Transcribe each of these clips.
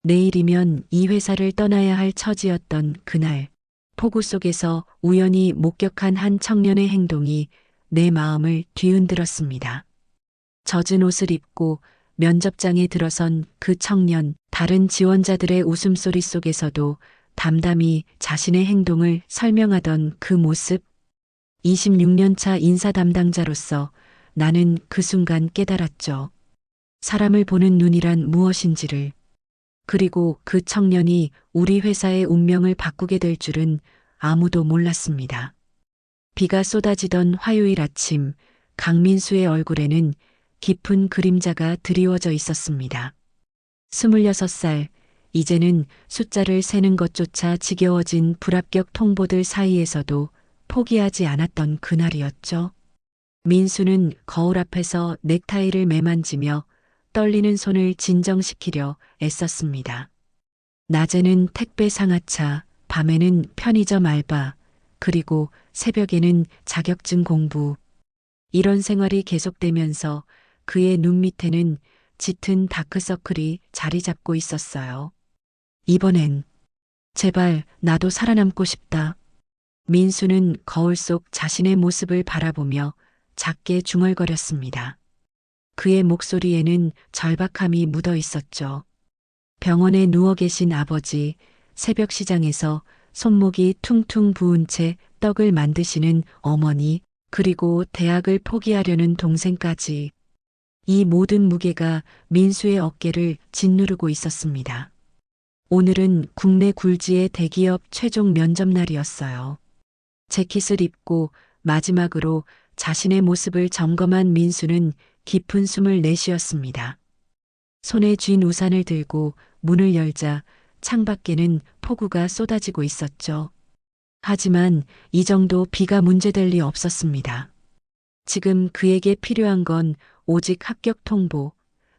내일이면 이 회사를 떠나야 할 처지였던 그날, 폭우 속에서 우연히 목격한 한 청년의 행동이 내 마음을 뒤흔들었습니다. 젖은 옷을 입고 면접장에 들어선 그 청년, 다른 지원자들의 웃음소리 속에서도 담담히 자신의 행동을 설명하던 그 모습, 26년 차 인사 담당자로서 나는 그 순간 깨달았죠. 사람을 보는 눈이란 무엇인지를. 그리고 그 청년이 우리 회사의 운명을 바꾸게 될 줄은 아무도 몰랐습니다. 비가 쏟아지던 화요일 아침, 강민수의 얼굴에는 깊은 그림자가 드리워져 있었습니다. 26살, 이제는 숫자를 세는 것조차 지겨워진 불합격 통보들 사이에서도 포기하지 않았던 그날이었죠. 민수는 거울 앞에서 넥타이를 매만지며 떨리는 손을 진정시키려 애썼습니다. 낮에는 택배 상하차, 밤에는 편의점 알바, 그리고 새벽에는 자격증 공부. 이런 생활이 계속되면서 그의 눈 밑에는 짙은 다크서클이 자리 잡고 있었어요. 이번엔 제발 나도 살아남고 싶다. 민수는 거울 속 자신의 모습을 바라보며 작게 중얼거렸습니다. 그의 목소리에는 절박함이 묻어 있었죠. 병원에 누워 계신 아버지, 새벽 시장에서 손목이 퉁퉁 부은 채 떡을 만드시는 어머니, 그리고 대학을 포기하려는 동생까지. 이 모든 무게가 민수의 어깨를 짓누르고 있었습니다. 오늘은 국내 굴지의 대기업 최종 면접 날이었어요. 재킷을 입고 마지막으로 자신의 모습을 점검한 민수는 깊은 숨을 내쉬었습니다. 손에 쥔 우산을 들고 문을 열자 창밖에는 폭우가 쏟아지고 있었죠. 하지만 이 정도 비가 문제될 리 없었습니다. 지금 그에게 필요한 건 오직 합격 통보,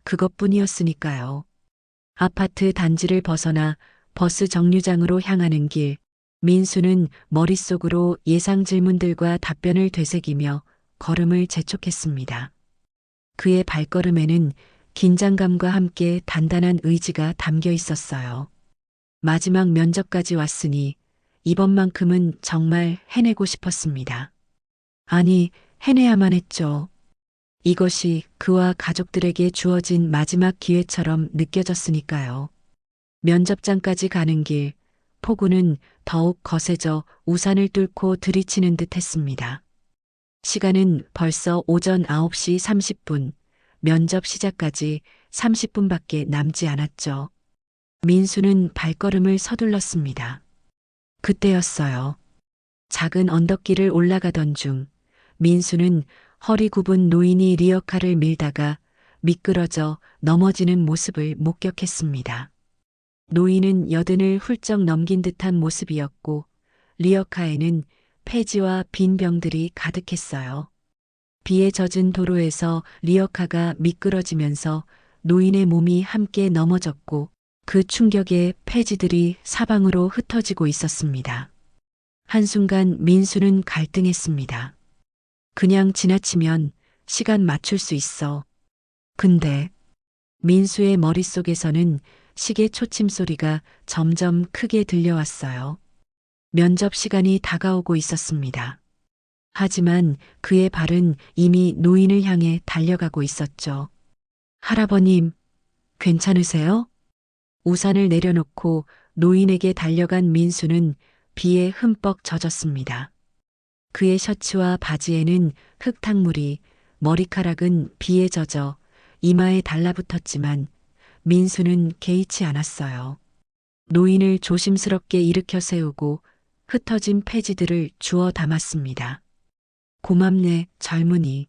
그것뿐이었으니까요. 아파트 단지를 벗어나 버스 정류장으로 향하는 길, 민수는 머릿속으로 예상 질문들과 답변을 되새기며 걸음을 재촉했습니다. 그의 발걸음에는 긴장감과 함께 단단한 의지가 담겨 있었어요. 마지막 면접까지 왔으니 이번만큼은 정말 해내고 싶었습니다. 아니, 해내야만 했죠. 이것이 그와 가족들에게 주어진 마지막 기회처럼 느껴졌으니까요. 면접장까지 가는 길, 폭우는 더욱 거세져 우산을 뚫고 들이치는 듯 했습니다. 시간은 벌써 오전 9시 30분, 면접 시작까지 30분밖에 남지 않았죠. 민수는 발걸음을 서둘렀습니다. 그때였어요. 작은 언덕길을 올라가던 중 민수는 허리 굽은 노인이 리어카를 밀다가 미끄러져 넘어지는 모습을 목격했습니다. 노인은 여든을 훌쩍 넘긴 듯한 모습이었고 리어카에는 폐지와 빈 병들이 가득했어요. 비에 젖은 도로에서 리어카가 미끄러지면서 노인의 몸이 함께 넘어졌고 그 충격에 폐지들이 사방으로 흩어지고 있었습니다. 한순간 민수는 갈등했습니다. 그냥 지나치면 시간 맞출 수 있어. 근데 민수의 머릿속에서는 시계 초침 소리가 점점 크게 들려왔어요. 면접 시간이 다가오고 있었습니다. 하지만 그의 발은 이미 노인을 향해 달려가고 있었죠. 할아버님, 괜찮으세요? 우산을 내려놓고 노인에게 달려간 민수는 비에 흠뻑 젖었습니다. 그의 셔츠와 바지에는 흙탕물이, 머리카락은 비에 젖어 이마에 달라붙었지만 민수는 개의치 않았어요. 노인을 조심스럽게 일으켜 세우고 흩어진 폐지들을 주워 담았습니다. 고맙네, 젊은이.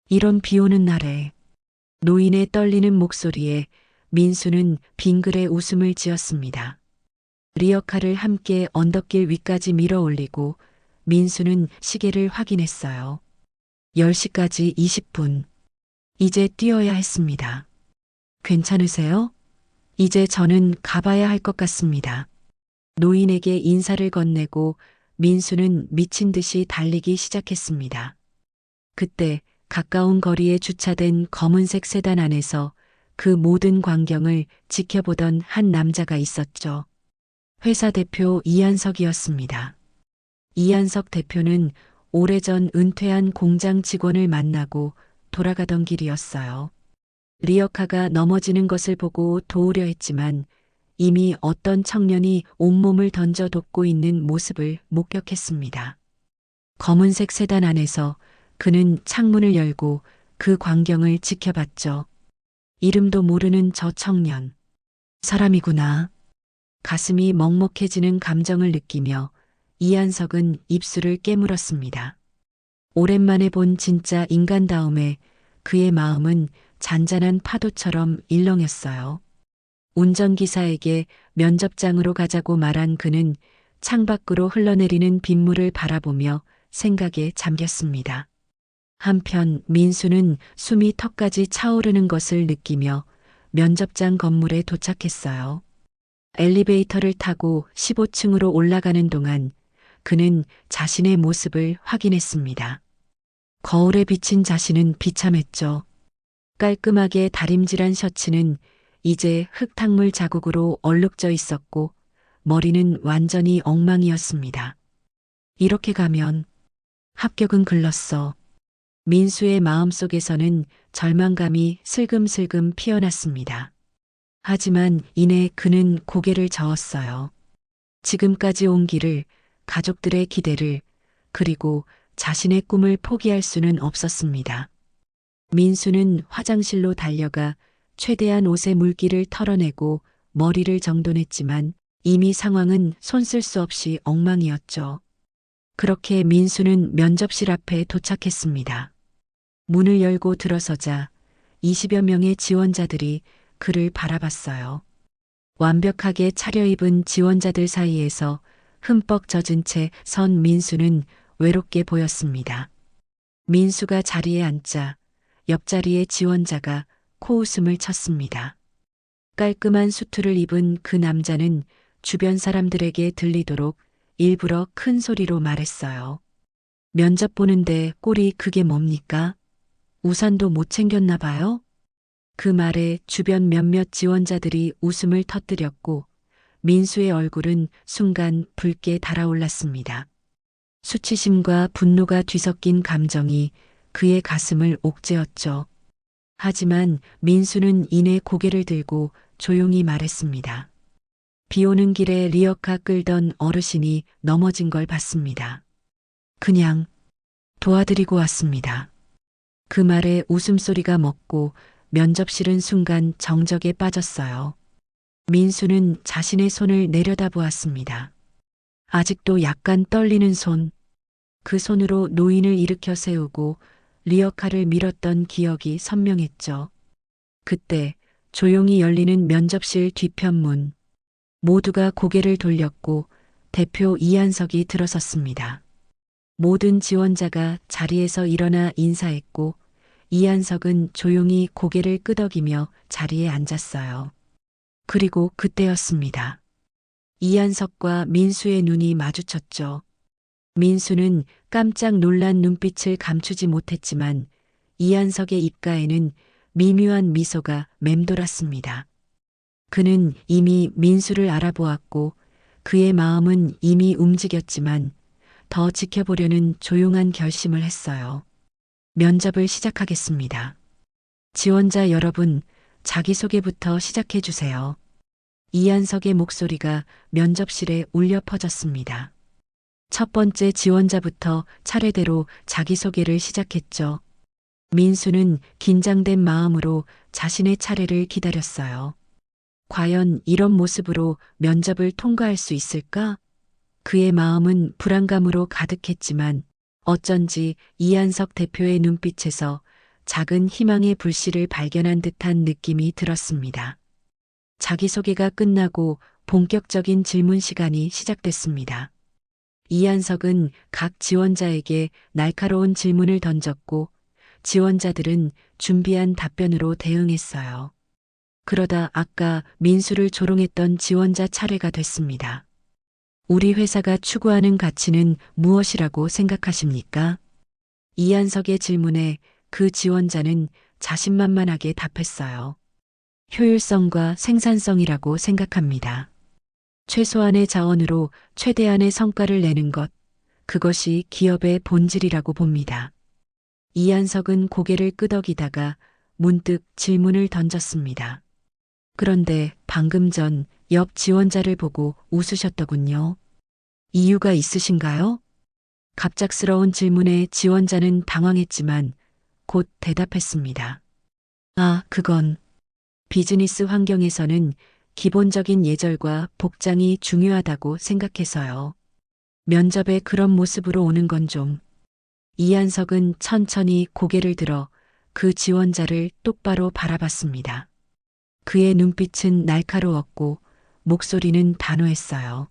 이런 비 오는 날에. 노인의 떨리는 목소리에 민수는 빙그레 웃음을 지었습니다. 리어카를 함께 언덕길 위까지 밀어 올리고 민수는 시계를 확인했어요. 10시까지 20분. 이제 뛰어야 했습니다. 괜찮으세요? 이제 저는 가봐야 할 것 같습니다. 노인에게 인사를 건네고 민수는 미친 듯이 달리기 시작했습니다. 그때 가까운 거리에 주차된 검은색 세단 안에서 그 모든 광경을 지켜보던 한 남자가 있었죠. 회사 대표 이한석이었습니다. 이한석 대표는 오래전 은퇴한 공장 직원을 만나고 돌아가던 길이었어요. 리어카가 넘어지는 것을 보고 도우려 했지만 이미 어떤 청년이 온몸을 던져 돕고 있는 모습을 목격했습니다. 검은색 세단 안에서 그는 창문을 열고 그 광경을 지켜봤죠. 이름도 모르는 저 청년. 사람이구나. 가슴이 먹먹해지는 감정을 느끼며 이한석은 입술을 깨물었습니다. 오랜만에 본 진짜 인간다움에 그의 마음은 잔잔한 파도처럼 일렁였어요. 운전기사에게 면접장으로 가자고 말한 그는 창밖으로 흘러내리는 빗물을 바라보며 생각에 잠겼습니다. 한편 민수는 숨이 턱까지 차오르는 것을 느끼며 면접장 건물에 도착했어요. 엘리베이터를 타고 15층으로 올라가는 동안 그는 자신의 모습을 확인했습니다. 거울에 비친 자신은 비참했죠. 깔끔하게 다림질한 셔츠는 이제 흙탕물 자국으로 얼룩져 있었고 머리는 완전히 엉망이었습니다. 이렇게 가면 합격은 글렀어. 민수의 마음속에서는 절망감이 슬금슬금 피어났습니다. 하지만 이내 그는 고개를 저었어요. 지금까지 온 길을, 가족들의 기대를, 그리고 자신의 꿈을 포기할 수는 없었습니다. 민수는 화장실로 달려가 최대한 옷의 물기를 털어내고 머리를 정돈했지만 이미 상황은 손쓸 수 없이 엉망이었죠. 그렇게 민수는 면접실 앞에 도착했습니다. 문을 열고 들어서자 20여 명의 지원자들이 그를 바라봤어요. 완벽하게 차려입은 지원자들 사이에서 흠뻑 젖은 채 선 민수는 외롭게 보였습니다. 민수가 자리에 앉자 옆자리의 지원자가 코웃음을 쳤습니다. 깔끔한 수트를 입은 그 남자는 주변 사람들에게 들리도록 일부러 큰 소리로 말했어요. 면접 보는데 꼴이 그게 뭡니까? 우산도 못 챙겼나 봐요? 그 말에 주변 몇몇 지원자들이 웃음을 터뜨렸고 민수의 얼굴은 순간 붉게 달아올랐습니다. 수치심과 분노가 뒤섞인 감정이 그의 가슴을 옥죄었죠. 하지만 민수는 이내 고개를 들고 조용히 말했습니다. 비 오는 길에 리어카 끌던 어르신이 넘어진 걸 봤습니다. 그냥 도와드리고 왔습니다. 그 말에 웃음소리가 멎고 면접실은 순간 정적에 빠졌어요. 민수는 자신의 손을 내려다보았습니다. 아직도 약간 떨리는 손. 그 손으로 노인을 일으켜 세우고 리어카를 밀었던 기억이 선명했죠. 그때 조용히 열리는 면접실 뒤편문. 모두가 고개를 돌렸고 대표 이한석이 들어섰습니다. 모든 지원자가 자리에서 일어나 인사했고 이한석은 조용히 고개를 끄덕이며 자리에 앉았어요. 그리고 그때였습니다. 이한석과 민수의 눈이 마주쳤죠. 민수는 깜짝 놀란 눈빛을 감추지 못했지만 이한석의 입가에는 미묘한 미소가 맴돌았습니다. 그는 이미 민수를 알아보았고 그의 마음은 이미 움직였지만 더 지켜보려는 조용한 결심을 했어요. 면접을 시작하겠습니다. 지원자 여러분, 자기소개부터 시작해 주세요. 이한석의 목소리가 면접실에 울려 퍼졌습니다. 첫 번째 지원자부터 차례대로 자기소개를 시작했죠. 민수는 긴장된 마음으로 자신의 차례를 기다렸어요. 과연 이런 모습으로 면접을 통과할 수 있을까? 그의 마음은 불안감으로 가득했지만 어쩐지 이한석 대표의 눈빛에서 작은 희망의 불씨를 발견한 듯한 느낌이 들었습니다. 자기소개가 끝나고 본격적인 질문 시간이 시작됐습니다. 이한석은 각 지원자에게 날카로운 질문을 던졌고 지원자들은 준비한 답변으로 대응했어요. 그러다 아까 민수를 조롱했던 지원자 차례가 됐습니다. 우리 회사가 추구하는 가치는 무엇이라고 생각하십니까? 이한석의 질문에 그 지원자는 자신만만하게 답했어요. 효율성과 생산성이라고 생각합니다. 최소한의 자원으로 최대한의 성과를 내는 것, 그것이 기업의 본질이라고 봅니다. 이한석은 고개를 끄덕이다가 문득 질문을 던졌습니다. 그런데 방금 전 옆 지원자를 보고 웃으셨더군요. 이유가 있으신가요? 갑작스러운 질문에 지원자는 당황했지만 곧 대답했습니다. 아, 그건 비즈니스 환경에서는 기본적인 예절과 복장이 중요하다고 생각해서요. 면접에 그런 모습으로 오는 건 좀. 이한석은 천천히 고개를 들어 그 지원자를 똑바로 바라봤습니다. 그의 눈빛은 날카로웠고 목소리는 단호했어요.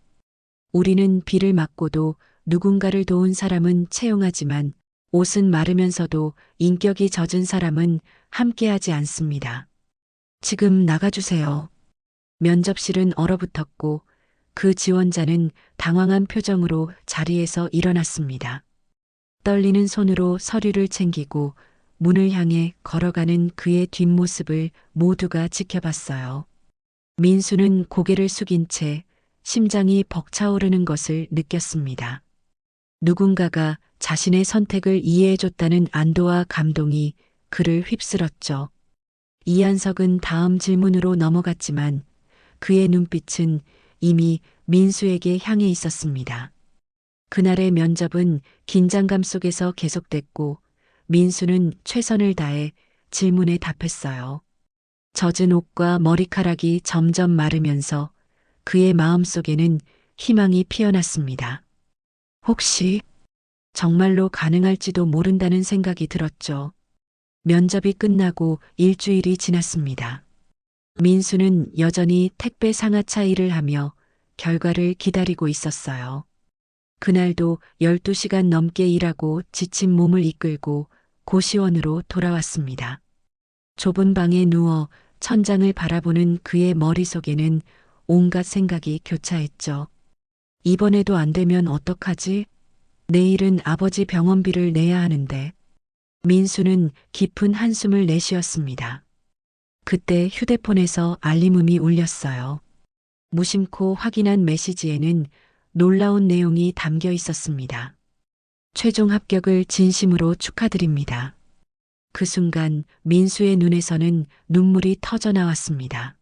우리는 비를 맞고도 누군가를 도운 사람은 채용하지만 옷은 마르면서도 인격이 젖은 사람은 함께하지 않습니다. 지금 나가주세요. 면접실은 얼어붙었고 그 지원자는 당황한 표정으로 자리에서 일어났습니다. 떨리는 손으로 서류를 챙기고 문을 향해 걸어가는 그의 뒷모습을 모두가 지켜봤어요. 민수는 고개를 숙인 채 심장이 벅차오르는 것을 느꼈습니다. 누군가가 자신의 선택을 이해해줬다는 안도와 감동이 그를 휩쓸었죠. 이한석은 다음 질문으로 넘어갔지만 그의 눈빛은 이미 민수에게 향해 있었습니다. 그날의 면접은 긴장감 속에서 계속됐고 민수는 최선을 다해 질문에 답했어요. 젖은 옷과 머리카락이 점점 마르면서 그의 마음속에는 희망이 피어났습니다. 혹시 정말로 가능할지도 모른다는 생각이 들었죠. 면접이 끝나고 일주일이 지났습니다. 민수는 여전히 택배 상하차 일을 하며 결과를 기다리고 있었어요. 그날도 12시간 넘게 일하고 지친 몸을 이끌고 고시원으로 돌아왔습니다. 좁은 방에 누워 천장을 바라보는 그의 머릿속에는 온갖 생각이 교차했죠. 이번에도 안 되면 어떡하지? 내일은 아버지 병원비를 내야 하는데. 민수는 깊은 한숨을 내쉬었습니다. 그때 휴대폰에서 알림음이 울렸어요. 무심코 확인한 메시지에는 놀라운 내용이 담겨 있었습니다. 최종 합격을 진심으로 축하드립니다. 그 순간 민수의 눈에서는 눈물이 터져 나왔습니다.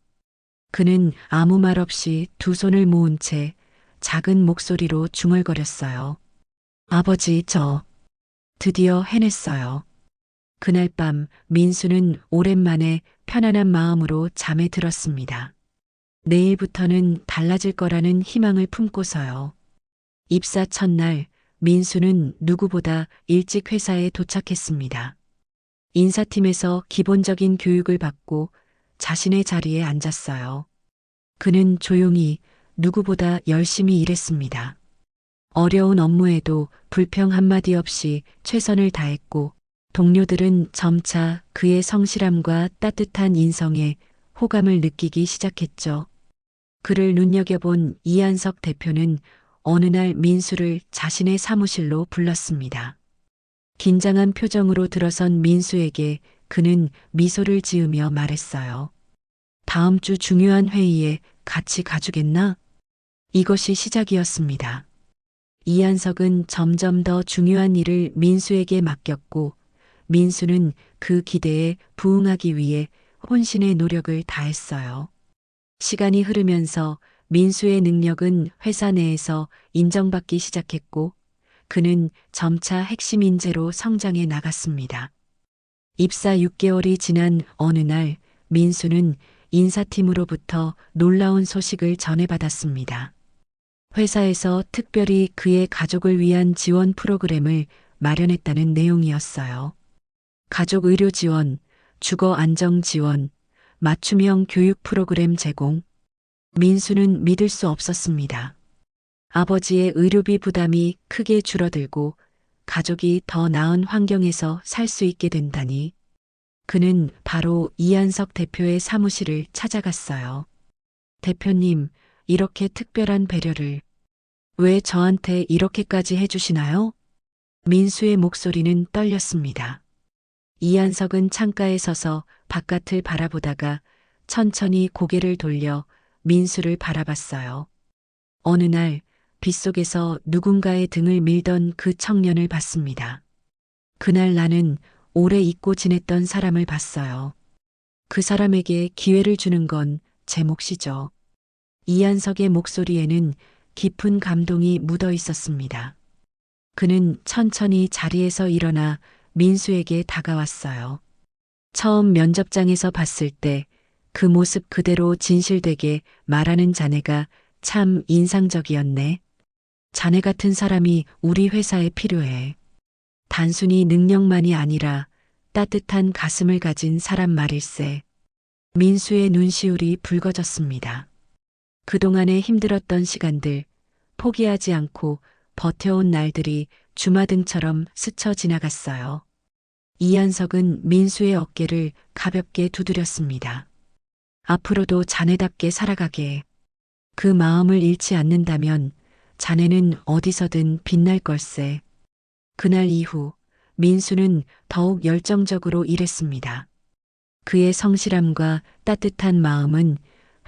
그는 아무 말 없이 두 손을 모은 채 작은 목소리로 중얼거렸어요. 아버지, 저 드디어 해냈어요. 그날 밤 민수는 오랜만에 편안한 마음으로 잠에 들었습니다. 내일부터는 달라질 거라는 희망을 품고서요. 입사 첫날 민수는 누구보다 일찍 회사에 도착했습니다. 인사팀에서 기본적인 교육을 받고 자신의 자리에 앉았어요. 그는 조용히 누구보다 열심히 일했습니다. 어려운 업무에도 불평 한마디 없이 최선을 다했고 동료들은 점차 그의 성실함과 따뜻한 인성에 호감을 느끼기 시작했죠. 그를 눈여겨본 이한석 대표는 어느 날 민수를 자신의 사무실로 불렀습니다. 긴장한 표정으로 들어선 민수에게 그는 미소를 지으며 말했어요. 다음 주 중요한 회의에 같이 가주겠나? 이것이 시작이었습니다. 이한석은 점점 더 중요한 일을 민수에게 맡겼고 민수는 그 기대에 부응하기 위해 혼신의 노력을 다했어요. 시간이 흐르면서 민수의 능력은 회사 내에서 인정받기 시작했고 그는 점차 핵심 인재로 성장해 나갔습니다. 입사 6개월이 지난 어느 날 민수는 인사팀으로부터 놀라운 소식을 전해받았습니다. 회사에서 특별히 그의 가족을 위한 지원 프로그램을 마련했다는 내용이었어요. 가족 의료 지원, 주거 안정 지원, 맞춤형 교육 프로그램 제공. 민수는 믿을 수 없었습니다. 아버지의 의료비 부담이 크게 줄어들고 가족이 더 나은 환경에서 살 수 있게 된다니. 그는 바로 이한석 대표의 사무실을 찾아갔어요. 대표님, 이렇게 특별한 배려를 왜 저한테 이렇게까지 해주시나요? 민수의 목소리는 떨렸습니다. 이한석은 창가에 서서 바깥을 바라보다가 천천히 고개를 돌려 민수를 바라봤어요. 어느 날 빗속에서 누군가의 등을 밀던 그 청년을 봤습니다. 그날 나는 오래 잊고 지냈던 사람을 봤어요. 그 사람에게 기회를 주는 건 제 몫이죠. 이한석의 목소리에는 깊은 감동이 묻어 있었습니다. 그는 천천히 자리에서 일어나 민수에게 다가왔어요. 처음 면접장에서 봤을 때 그 모습 그대로 진실되게 말하는 자네가 참 인상적이었네. 자네 같은 사람이 우리 회사에 필요해. 단순히 능력만이 아니라 따뜻한 가슴을 가진 사람 말일세. 민수의 눈시울이 붉어졌습니다. 그동안의 힘들었던 시간들, 포기하지 않고 버텨온 날들이 주마등처럼 스쳐 지나갔어요. 이한석은 민수의 어깨를 가볍게 두드렸습니다. 앞으로도 자네답게 살아가게. 그 마음을 잃지 않는다면 자네는 어디서든 빛날 걸세. 그날 이후 민수는 더욱 열정적으로 일했습니다. 그의 성실함과 따뜻한 마음은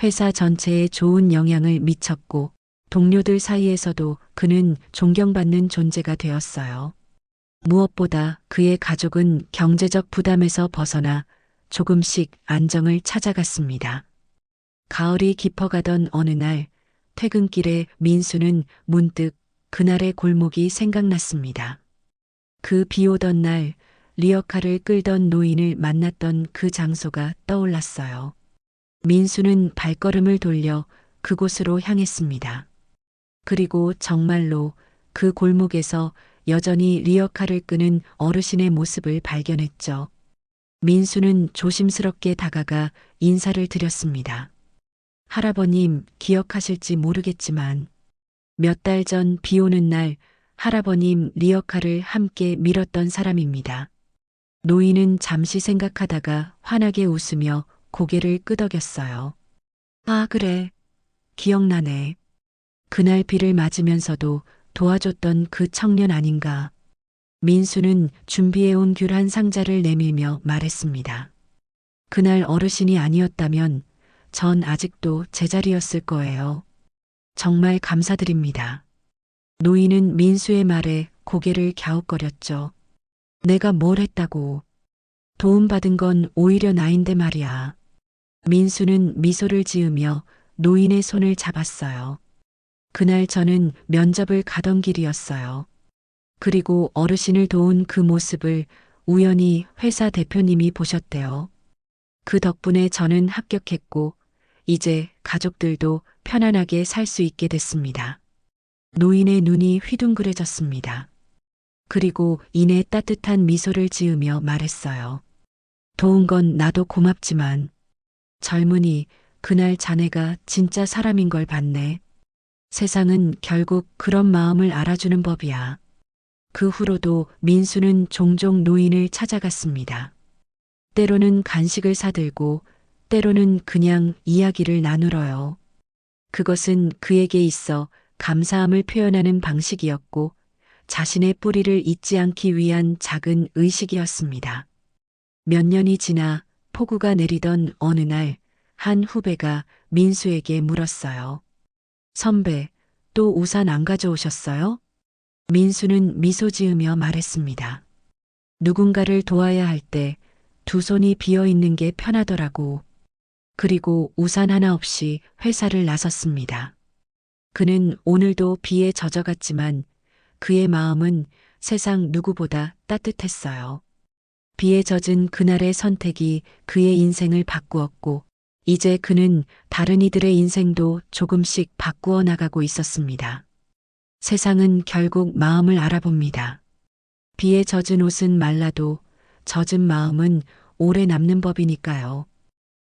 회사 전체에 좋은 영향을 미쳤고 동료들 사이에서도 그는 존경받는 존재가 되었어요. 무엇보다 그의 가족은 경제적 부담에서 벗어나 조금씩 안정을 찾아갔습니다. 가을이 깊어가던 어느 날 퇴근길에 민수는 문득 그날의 골목이 생각났습니다. 그 비 오던 날 리어카를 끌던 노인을 만났던 그 장소가 떠올랐어요. 민수는 발걸음을 돌려 그곳으로 향했습니다. 그리고 정말로 그 골목에서 여전히 리어카를 끄는 어르신의 모습을 발견했죠. 민수는 조심스럽게 다가가 인사를 드렸습니다. 할아버님 기억하실지 모르겠지만 몇 달 전 비 오는 날 할아버님 리어카를 함께 밀었던 사람입니다. 노인은 잠시 생각하다가 환하게 웃으며 고개를 끄덕였어요. 아, 그래. 기억나네. 그날 비를 맞으면서도 도와줬던 그 청년 아닌가. 민수는 준비해온 귤 한 상자를 내밀며 말했습니다. 그날 어르신이 아니었다면 전 아직도 제자리였을 거예요. 정말 감사드립니다. 노인은 민수의 말에 고개를 갸웃거렸죠. 내가 뭘 했다고. 도움받은 건 오히려 나인데 말이야. 민수는 미소를 지으며 노인의 손을 잡았어요. 그날 저는 면접을 가던 길이었어요. 그리고 어르신을 도운 그 모습을 우연히 회사 대표님이 보셨대요. 그 덕분에 저는 합격했고 이제 가족들도 편안하게 살 수 있게 됐습니다. 노인의 눈이 휘둥그레졌습니다. 그리고 이내 따뜻한 미소를 지으며 말했어요. 도운 건 나도 고맙지만 젊은이 그날 자네가 진짜 사람인 걸 봤네. 세상은 결국 그런 마음을 알아주는 법이야. 그 후로도 민수는 종종 노인을 찾아갔습니다. 때로는 간식을 사들고 때로는 그냥 이야기를 나누러요. 그것은 그에게 있어 감사함을 표현하는 방식이었고 자신의 뿌리를 잊지 않기 위한 작은 의식이었습니다. 몇 년이 지나 폭우가 내리던 어느 날 한 후배가 민수에게 물었어요. 선배, 또 우산 안 가져오셨어요? 민수는 미소 지으며 말했습니다. 누군가를 도와야 할 때 두 손이 비어 있는 게 편하더라고. 그리고 우산 하나 없이 회사를 나섰습니다. 그는 오늘도 비에 젖어갔지만 그의 마음은 세상 누구보다 따뜻했어요. 비에 젖은 그날의 선택이 그의 인생을 바꾸었고 이제 그는 다른 이들의 인생도 조금씩 바꾸어 나가고 있었습니다. 세상은 결국 마음을 알아봅니다. 비에 젖은 옷은 말라도 젖은 마음은 오래 남는 법이니까요.